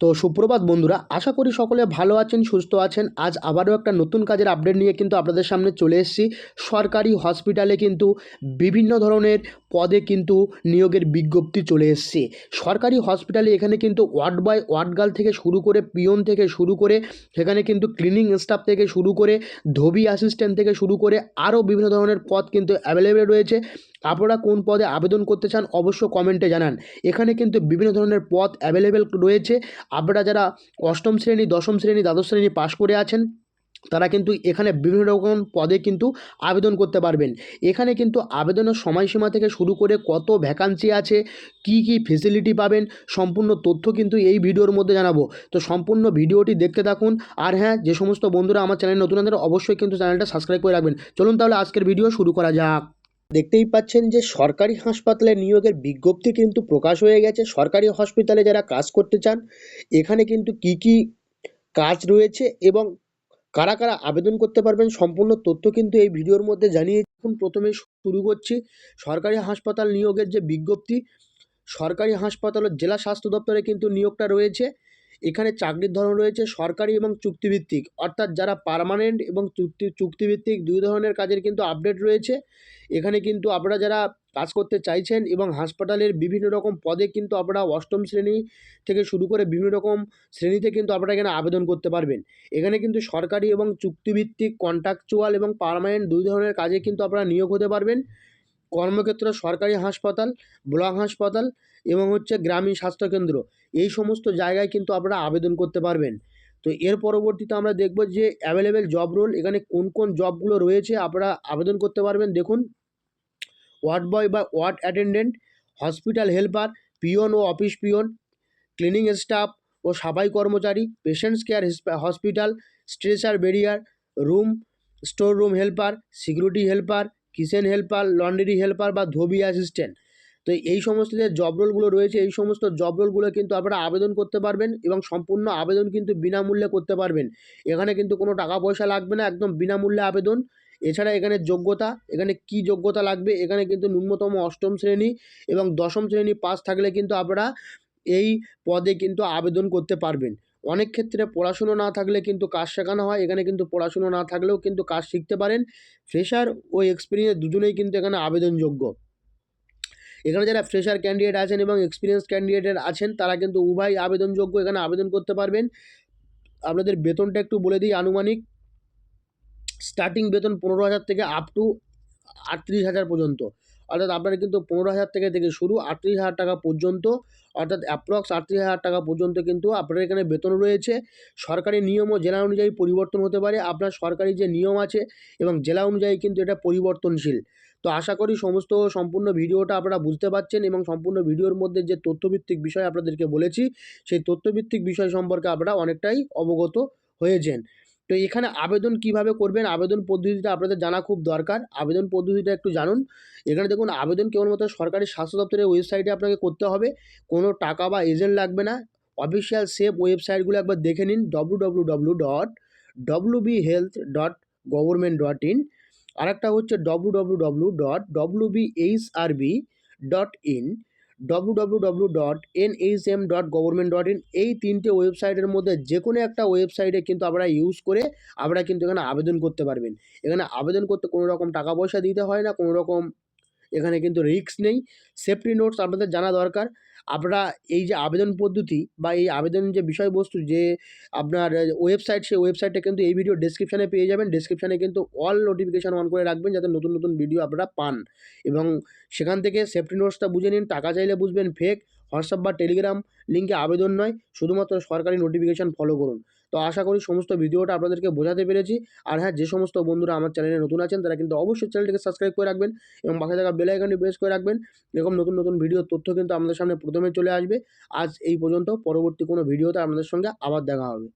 তো সুপ্রভাত বন্ধুরা, আশা করি সকলে ভালো আছেন, সুস্থ আছেন। আজ আবারও একটা নতুন কাজের আপডেট নিয়ে কিন্তু আপনাদের সামনে চলে এসেছি। সরকারি হসপিটালে কিন্তু বিভিন্ন ধরনের পদে কিন্তু নিয়োগের বিজ্ঞপ্তি চলে এসেছে। সরকারি হসপিটালে এখানে কিন্তু ওয়ার্ড বয়, ওয়ার্ড গার্ল থেকে শুরু করে পিয়ন থেকে শুরু করে সেখানে কিন্তু ক্লিনিং স্টাফ থেকে শুরু করে ধোবি অ্যাসিস্ট্যান্ট থেকে শুরু করে আরও বিভিন্ন ধরনের পদ কিন্তু অ্যাভেলেবেল রয়েছে। আপনারা কোন পদে আবেদন করতে চান অবশ্য কমেন্টে জানান। এখানে কিন্তু বিভিন্ন ধরনের পদ অ্যাভেলেবেল রয়েছে। আপনারা যারা অষ্টম শ্রেণী, দশম শ্রেণী, দ্বাদশ শ্রেণী পাশ করে আছেন তারা কিন্তু এখানে বিভিন্ন রকম পদে কিন্তু আবেদন করতে পারবেন। এখানে কিন্তু আবেদনের সময়সীমা থেকে শুরু করে কত ভ্যাকান্সি আছে, কি কি ফেসিলিটি পাবেন, সম্পূর্ণ তথ্য কিন্তু এই ভিডিওর মধ্যে জানাবো। তো সম্পূর্ণ ভিডিওটি দেখতে থাকুন। আর হ্যাঁ, যে সমস্ত বন্ধুরা আমার চ্যানেল নতুন আছেন অবশ্যই কিন্তু চ্যানেলটা সাবস্ক্রাইব করে রাখবেন। চলুন তাহলে আজকের ভিডিও শুরু করা যাক। দেখতেই পাচ্ছেন যে সরকারি হাসপাতালে নিয়োগের বিজ্ঞপ্তি কিন্তু প্রকাশ হয়ে গেছে। সরকারি হসপিটালে যারা কাজ করতে চান এখানে কিন্তু কি কি কাজ রয়েছে এবং কারা কারা আবেদন করতে পারবেন সম্পূর্ণ তথ্য কিন্তু এই ভিডিওর মধ্যে জানিয়ে। এখন প্রথমে শুরু করছি সরকারি হাসপাতাল নিয়োগের যে বিজ্ঞপ্তি। সরকারি হাসপাতালের জেলা স্বাস্থ্য দপ্তরে কিন্তু নিয়োগটা রয়েছে। এখানে চাকরির ধরন রয়েছে সরকারি এবং চুক্তিভিত্তিক, অর্থাৎ যারা পার্মানেন্ট এবং চুক্তিভিত্তিক দুই ধরনের কাজের কিন্তু আপডেট রয়েছে। এখানে কিন্তু আপনারা যারা কাজ করতে চাইছেন এবং হাসপাতালের বিভিন্ন রকম পদে কিন্তু আপনারা অষ্টম শ্রেণী থেকে শুরু করে বিভিন্ন রকম শ্রেণীতে কিন্তু আপনারা এখানে আবেদন করতে পারবেন। এখানে কিন্তু সরকারি এবং চুক্তিভিত্তিক, কন্ট্রাকচুয়াল এবং পার্মানেন্ট দুই ধরনের কাজে কিন্তু আপনারা নিয়োগ হতে পারবেন। কর্মক্ষেত্র সরকারি হাসপাতাল, ব্লক হাসপাতাল এবং গ্রামীণ স্বাস্থ্যকেন্দ্র, এই সমস্ত জায়গায় কিন্তু আপনারা আবেদন করতে পারবেন। তো এর পরবর্তীতে আমরা দেখব যে অ্যাভেলেবেল জব রোল, এখানে কোন কোন জবগুলো রয়েছে আপনারা আবেদন করতে পারবেন। দেখুন, ওয়ার্ড বয় বা ward attendant, hospital helper, peon ও অফিস পিয়ন, ক্লিনিং স্টাফ ও সাফাই কর্মচারী, patients care hospital, stretcher bearer, room store room helper, security helper, kitchen helper, laundry helper বা ধোবি অ্যাসিস্ট্যান্ট। তো এই সমস্ত যে জব রোলগুলো রয়েছে এই সমস্ত জব রোলগুলো কিন্তু আপনারা আবেদন করতে পারবেন এবং সম্পূর্ণ আবেদন কিন্তু বিনামূল্যে করতে পারবেন। এখানে কিন্তু কোনো টাকা পয়সা লাগবে না, একদম বিনামূল্যে আবেদন। এছাড়া এখানে যোগ্যতা, এখানে কি যোগ্যতা লাগবে, এখানে কিন্তু ন্যূনতম অষ্টম শ্রেণী এবং দশম শ্রেণী পাস থাকলে কিন্তু আপনারা এই পদে কিন্তু আবেদন করতে পারবেন। অনেক ক্ষেত্রে পড়াশুনো না থাকলে কিন্তু কাজ শেখানো হয়, এখানে কিন্তু পড়াশুনো না থাকলেও কিন্তু কাজ শিখতে পারেন। ফ্রেশার ও এক্সপিরিয়েন্স দুজনেই কিন্তু এখানে আবেদনযোগ্য। এখানে যারা ফ্রেশার ক্যান্ডিডেট আছেন এবং এক্সপিরিয়েন্স ক্যান্ডিডেট আছেন তারা কিন্তু উভয় আবেদনযোগ্য, এখানে আবেদন করতে পারবেন। আপনাদের বেতনটা একটু বলে দিই। আনুমানিক স্টার্টিং বেতন 15,000 থেকে আপ টু 38,000 পর্যন্ত, অর্থাৎ আপনারা কিন্তু 15,000 থেকে শুরু 38,000 টাকা পর্যন্ত, অর্থাৎ অ্যাপ্রক্স 38,000 টাকা পর্যন্ত কিন্তু আপনার এখানে বেতন রয়েছে। সরকারি নিয়ম ও জেলা অনুযায়ী পরিবর্তন হতে পারে। আপনার সরকারি যে নিয়ম আছে এবং জেলা অনুযায়ী কিন্তু এটা পরিবর্তনশীল। তো আশা করি সম্পূর্ণ ভিডিওটা আপনারা বুঝতে পারছেন এবং সম্পূর্ণ ভিডিওর মধ্যে যে তথ্যভিত্তিক বিষয় আপনাদেরকে বলেছি সেই তথ্যভিত্তিক বিষয় সম্পর্কে আপনারা অনেকটাই অবগত হয়েছেন। তো এখানে আবেদন কিভাবে করবেন, আবেদন পদ্ধতিটা আপনাদের জানা খুব দরকার। আবেদন পদ্ধতিটা একটু জানুন। এখানে দেখুন, আবেদন কেবলমাত্র সরকারি স্বাস্থ্য দপ্তরের ওয়েবসাইটে আপনাকে করতে হবে। কোনো টাকা বা এজেন্ট লাগবে না। অফিসিয়াল সেফ ওয়েবসাইটগুলো একবার দেখে নিন, www.wbhealth.government.in, আরেকটা হচ্ছে www.wbhrb.in, www.nhm.government.in। এই তিনটে ওয়েবসাইটের মধ্যে যে কোনো একটা ওয়েবসাইটে কিন্তু আপনারা ইউজ করে আপনারা কিন্তু এখানে আবেদন করতে পারবেন। এখানে আবেদন করতে কোনো রকম টাকা পয়সা দিতে হয় না, কোনো রকম এখানে কিন্তু রিস্ক নেই। সেফটি নোটস আপনাদের জানা দরকার। আপনারা এই যে আবেদন পদ্ধতি বা এই আবেদন যে বিষয়বস্তু যে আপনার ওয়েবসাইট, সেই ওয়েবসাইটটা কিন্তু এই ভিডিও ডেসক্রিপশানে পেয়ে যাবেন। ডেসক্রিপশানে কিন্তু অল নোটিফিকেশান অন করে রাখবেন যাতে নতুন নতুন ভিডিও আপনারা পান এবং সেখান থেকে সেফটি নোটসটা বুঝে নিন। টাকা চাইলে বুঝবেন ফেক। হোয়াটসঅ্যাপ বা টেলিগ্রাম লিঙ্কে আবেদন নয়, শুধুমাত্র সরকারি নোটিফিকেশান ফলো করুন। তো আশা করি সমস্ত ভিডিওটা আপনাদেরকে বোঝাতে পেরেছি। আর হ্যাঁ, যে সমস্ত বন্ধুরা আমার চ্যানেলে নতুন আছেন তারা কিন্তু অবশ্যই চ্যানেলটিকে সাবস্ক্রাইব করে রাখবেন এবং পাশে থাকা বেল আইকনটি প্রেস করে রাখবেন। এরকম নতুন নতুন ভিডিওর তথ্য কিন্তু আমাদের সামনে প্রথমে চলে আসবে। আজ এই পর্যন্ত, পরবর্তী কোনো ভিডিওতে আপনাদের সঙ্গে আবার দেখা হবে।